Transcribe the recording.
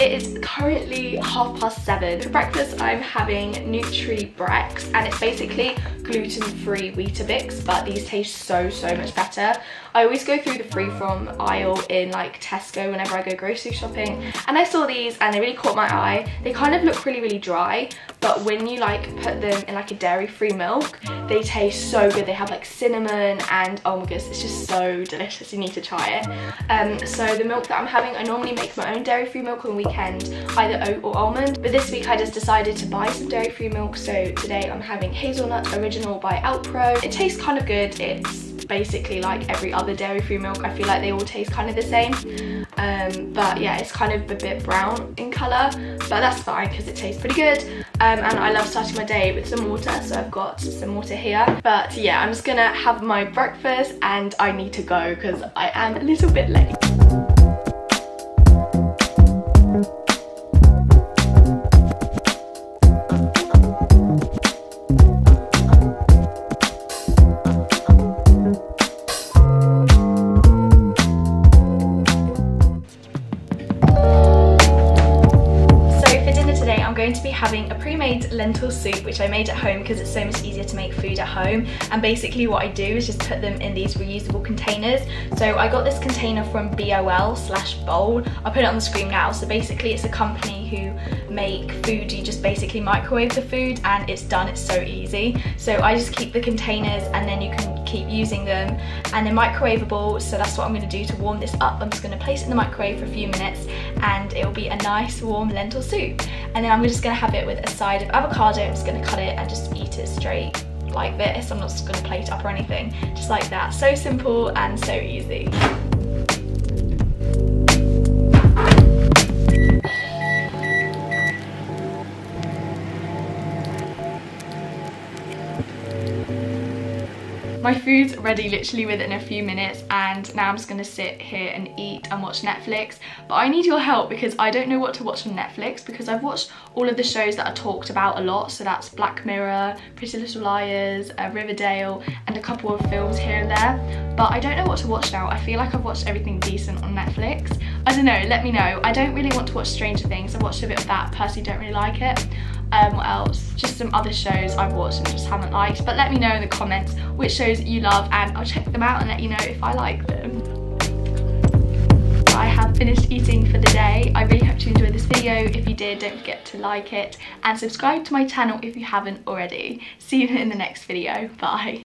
It is currently 7:30. For breakfast I'm having Nutribrex, and it's basically gluten-free Weetabix, but these taste so much better. I always go through the free from aisle in like Tesco whenever I go grocery shopping, and I saw these and they really caught my eye. They kind of look really dry, but when you like put them in like a dairy-free milk, they taste so good. They have like cinnamon and oh my goodness, it's just so delicious. You need to try it. So the milk that I'm having, I normally make my own dairy-free milk on the weekend, either oat or almond, but this week I just decided to buy some dairy-free milk, so today I'm having hazelnut original by Alpro. It tastes kind of good. It's basically like every other dairy-free milk. I feel like they all taste kind of the same, but yeah, it's kind of a bit brown in colour, but that's fine because it tastes pretty good. And I love starting my day with some water, so I've got some water here. But yeah, I'm just gonna have my breakfast and I need to go because I am a little bit late. Going to be having a pre-made lentil soup, which I made at home because it's so much easier to make food at home. And basically what I do is just put them in these reusable containers. So I got this container from BOL/Bowl. I'll put it on the screen now. So basically it's a company who make food. You just basically microwave the food and it's done. It's so easy. So I just keep the containers and then you can keep using them, and they're microwavable, so that's what I'm going to do to warm this up. I'm just going to place it in the microwave for a few minutes and it'll be a nice warm lentil soup. And then I'm just going to have it with a side of avocado. I'm just going to cut it and just eat it straight like this. I'm not just going to plate it up or anything, just like that. So simple and so easy. My food's ready literally within a few minutes, and now I'm just gonna sit here and eat and watch Netflix. But I need your help because I don't know what to watch on Netflix, because I've watched all of the shows that are talked about a lot. So that's Black Mirror, Pretty Little Liars, Riverdale, and a couple of films here and there. But I don't know what to watch now. I feel like I've watched everything decent on Netflix. I don't know, let me know. I don't really want to watch Stranger Things. I've watched a bit of that, personally don't really like it. What else? Just some other shows I've watched and just haven't liked. But let me know in the comments which shows you love and I'll check them out and let you know if I like them. I have finished eating for the day. I really hope you enjoyed this video. If you did, don't forget to like it and subscribe to my channel if you haven't already. See you in the next video. Bye.